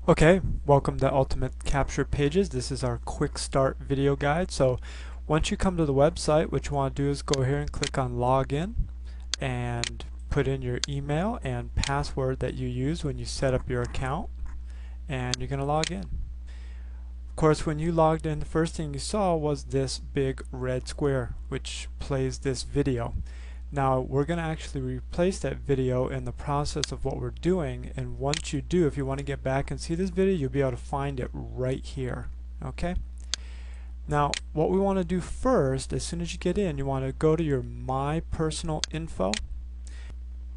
Okay, welcome to Ultimate Capture Pages. This is our quick start video guide. So once you come to the website, what you want to do is go here and click on login and put in your email and password that you use when you set up your account, and you're going to log in. Of course, when you logged in, the first thing you saw was this big red square which plays this video. Now we're going to actually replace that video in the process of what we're doing, and once you do, if you want to get back and see this video, you'll be able to find it right here. Okay? Now what we want to do first, as soon as you get in, you want to go to your My Personal Info.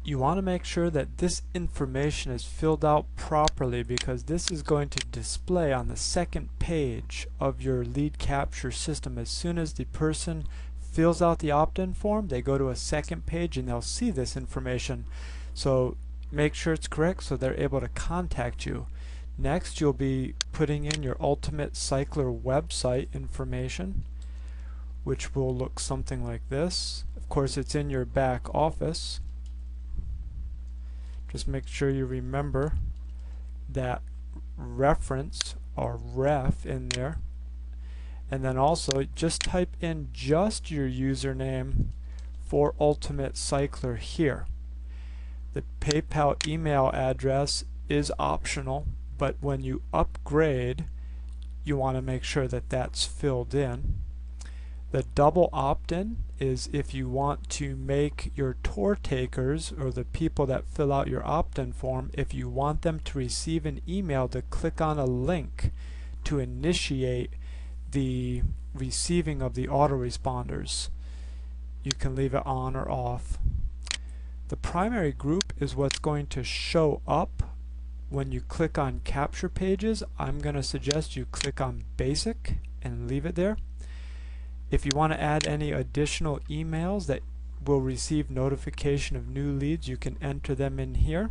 You want to make sure that this information is filled out properly, because this is going to display on the second page of your lead capture system. As soon as the person fills out the opt-in form, they go to a second page and they'll see this information. So make sure it's correct so they're able to contact you. Next, you'll be putting in your Ultimate Cycler website information, which will look something like this. Of course, it's in your back office. Just make sure you remember that reference or ref in there. And then also just type in just your username for Ultimate Cycler here. The PayPal email address is optional, but when you upgrade, you want to make sure that that's filled in. The double opt-in is if you want to make your tour takers, or the people that fill out your opt-in form, if you want them to receive an email to click on a link to initiate the receiving of the autoresponders, you can leave it on or off. The primary group is what's going to show up when you click on capture pages. I'm going to suggest you click on basic and leave it there. If you want to add any additional emails that will receive notification of new leads, you can enter them in here.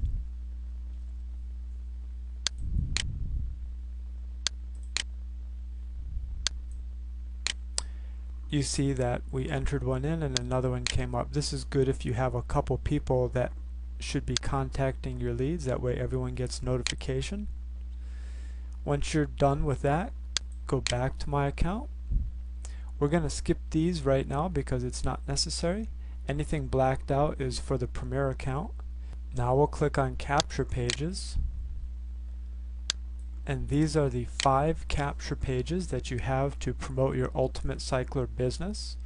You see that we entered one in and another one came up. This is good if you have a couple people that should be contacting your leads. That way everyone gets notification. Once you're done with that, go back to My Account. We're going to skip these right now because it's not necessary. Anything blacked out is for the Premier account. Now we'll click on Capture Pages. And these are the 5 capture pages that you have to promote your Ultimate Cycler business.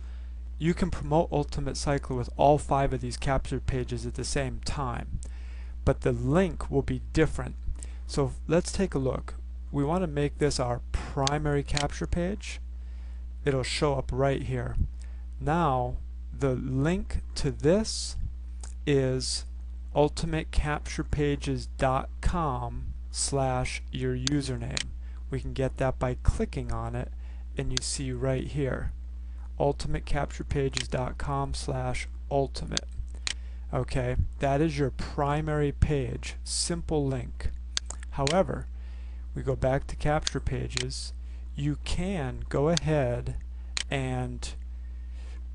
You can promote Ultimate Cycler with all 5 of these capture pages at the same time, but the link will be different. So let's take a look. We want to make this our primary capture page. It'll show up right here. Now the link to this is ultimatecapturepages.com/your username. We can get that by clicking on it, and you see right here, ultimatecapturepages.com/ultimate. Okay, that is your primary page. Simple link. However, we go back to capture pages. You can go ahead and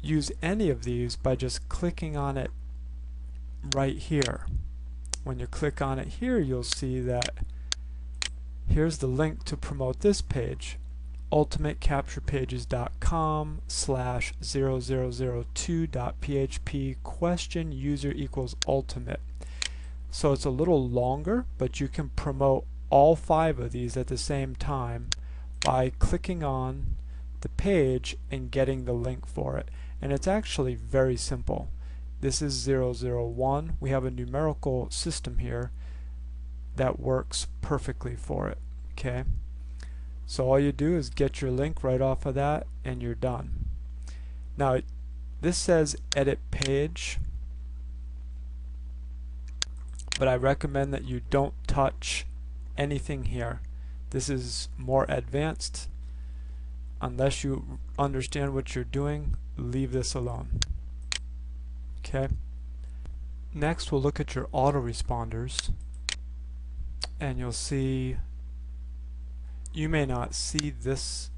use any of these by just clicking on it right here. When you click on it here, you'll see that here's the link to promote this page, ultimatecapturepages.com/0002.php question user equals ultimate. So it's a little longer, but you can promote all 5 of these at the same time by clicking on the page and getting the link for it. And it's actually very simple. This is 001. We have a numerical system here that works perfectly for it. Okay, so all you do is get your link right off of that and you're done. Now this says edit page, but I recommend that you don't touch anything here. This is more advanced. Unless you understand what you're doing, leave this alone. Okay. Next we'll look at your autoresponders, and you'll see you may not see this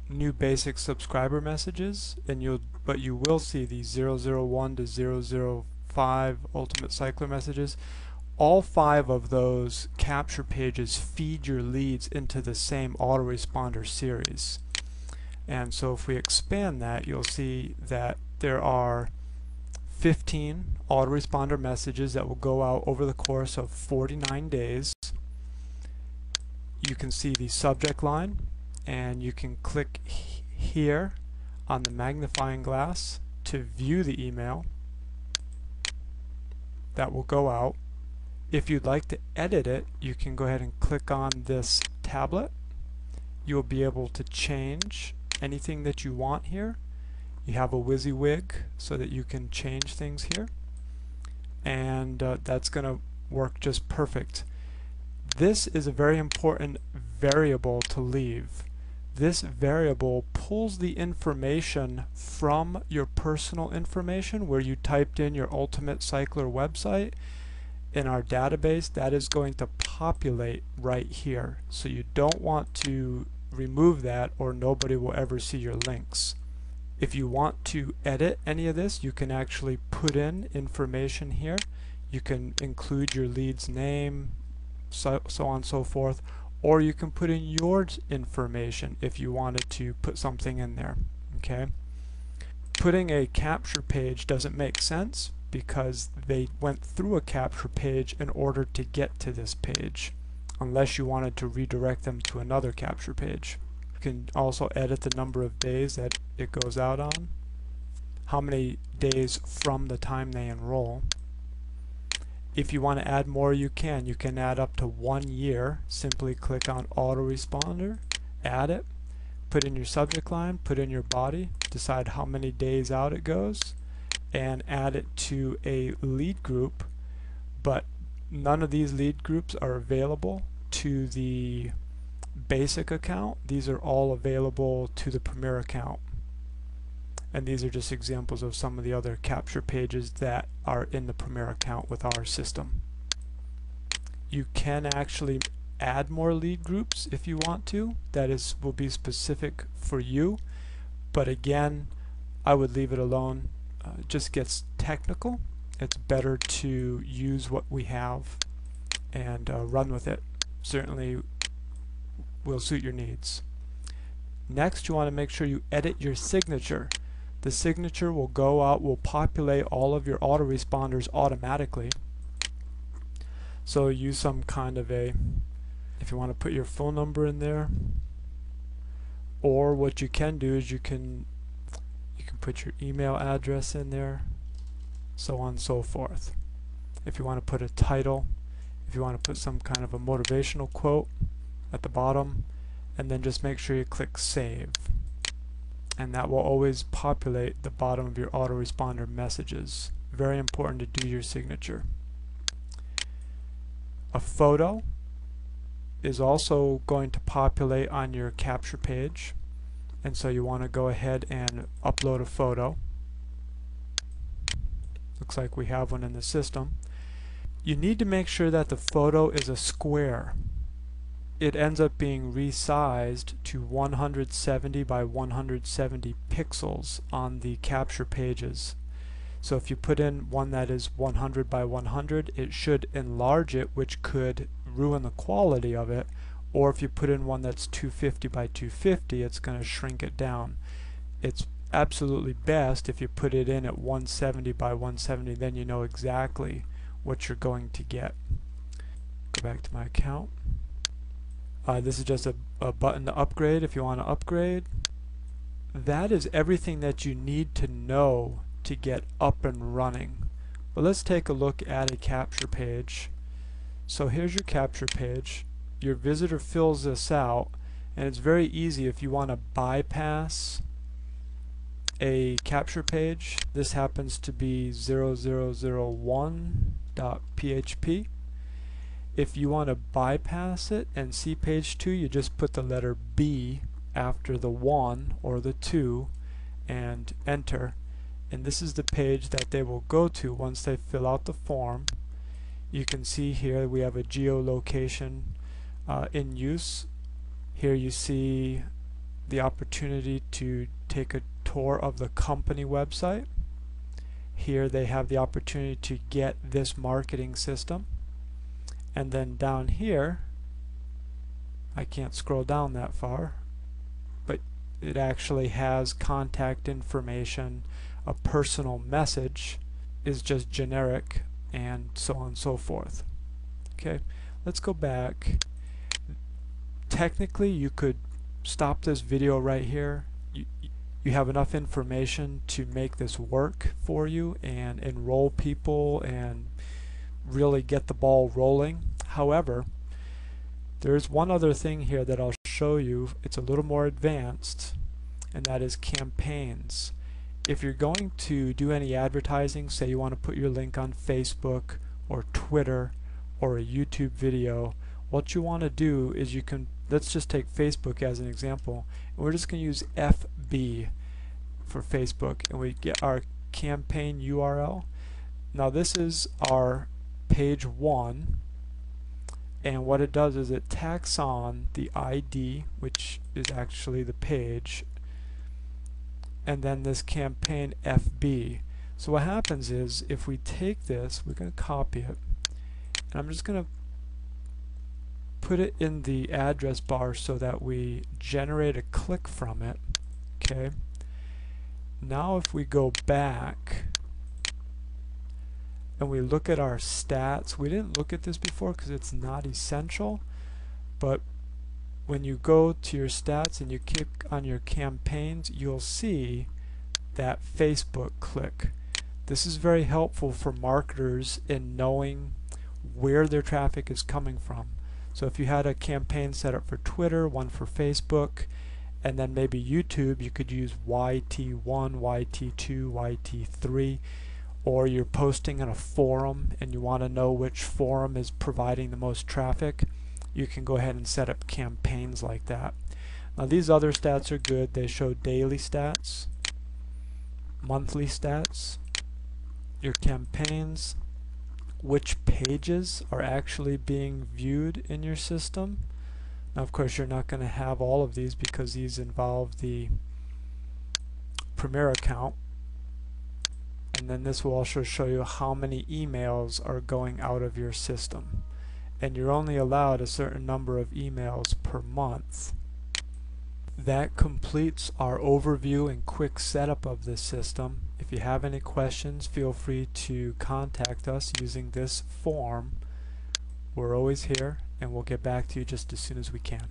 new basic subscriber messages, and but you will see these 001 to 005 Ultimate Cycler messages. all 5 of those capture pages feed your leads into the same autoresponder series. And so if we expand that, you'll see that there are 15 autoresponder messages that will go out over the course of 49 days. You can see the subject line, and you can click here on the magnifying glass to view the email that will go out. If you'd like to edit it, you can go ahead and click on this tablet. You'll be able to change anything that you want here. You have a WYSIWYG so that you can change things here, and that's going to work just perfect. This is a very important variable to leave. This variable pulls the information from your personal information where you typed in your Ultimate Cycler website. In our database, that is going to populate right here. So you don't want to remove that, or nobody will ever see your links. If you want to edit any of this, you can actually put in information here. You can include your lead's name, so on and so forth, or you can put in your information if you wanted to put something in there. Okay? Putting a capture page doesn't make sense because they went through a capture page in order to get to this page, unless you wanted to redirect them to another capture page. You can also edit the number of days that it goes out on, how many days from the time they enroll. If you want to add more, you can. You can add up to 1 year. Simply click on autoresponder, add it, put in your subject line, put in your body, decide how many days out it goes, and add it to a lead group. But none of these lead groups are available to the basic account. These are all available to the Premier account. And these are just examples of some of the other capture pages that are in the Premier account with our system. You can actually add more lead groups if you want to. That will be specific for you. But again, I would leave it alone. It just gets technical. It's better to use what we have and run with it. Certainly will suit your needs. Next, you want to make sure you edit your signature. The signature will go out, will populate all of your autoresponders automatically. So use some kind of if you want to put your phone number in there, or what you can do is you can put your email address in there, so on and so forth. If you want to put a title, if you want to put some kind of a motivational quote at the bottom, and then just make sure you click save. And that will always populate the bottom of your autoresponder messages. Very important to do your signature. A photo is also going to populate on your capture page, and so you want to go ahead and upload a photo. Looks like we have one in the system. You need to make sure that the photo is a square. It ends up being resized to 170 by 170 pixels on the capture pages. So if you put in one that is 100 by 100, it should enlarge it, which could ruin the quality of it. Or if you put in one that's 250 by 250, it's going to shrink it down. It's absolutely best if you put it in at 170 by 170, then you know exactly what you're going to get. Go back to my account. This is just a button to upgrade if you want to upgrade. That is everything that you need to know to get up and running. But let's take a look at a capture page. So here's your capture page. Your visitor fills this out, and it's very easy if you want to bypass a capture page. This happens to be 0001.php. If you want to bypass it and see page 2, you just put the letter B after the 1 or the 2 and enter. And this is the page that they will go to once they fill out the form. You can see here we have a geolocation in use. Here you see the opportunity to take a tour of the company website. Here they have the opportunity to get this marketing system. And then down here, I can't scroll down that far, but it actually has contact information. A personal message is just generic, and so on and so forth. Okay, let's go back. Technically, you could stop this video right here. You have enough information to make this work for you and enroll people and really get the ball rolling. However, there's one other thing here that I'll show you. It's a little more advanced, and that is campaigns. If you're going to do any advertising, say you want to put your link on Facebook or Twitter or a YouTube video, what you want to do is you can, let's just take Facebook as an example, and we're just going to use FB for Facebook, and we get our campaign URL. Now this is our page 1, and what it does is it tacks on the ID, which is actually the page, and then this campaign FB. So what happens is, if we take this, we're going to copy it, and I'm just going to put it in the address bar so that we generate a click from it. Okay. Now if we go back and we look at our stats, we didn't look at this before because it's not essential, but when you go to your stats and you click on your campaigns, you'll see that Facebook click. This is very helpful for marketers in knowing where their traffic is coming from. So if you had a campaign set up for Twitter, one for Facebook, and then maybe YouTube, you could use YT1, YT2, YT3, or you're posting in a forum and you want to know which forum is providing the most traffic, you can go ahead and set up campaigns like that. Now these other stats are good. They show daily stats, monthly stats, your campaigns, which pages are actually being viewed in your system. Now of course you're not going to have all of these because these involve the Premier account, and then this will also show you how many emails are going out of your system, and you're only allowed a certain number of emails per month. That completes our overview and quick setup of this system. If you have any questions, feel free to contact us using this form. We're always here, and we'll get back to you just as soon as we can.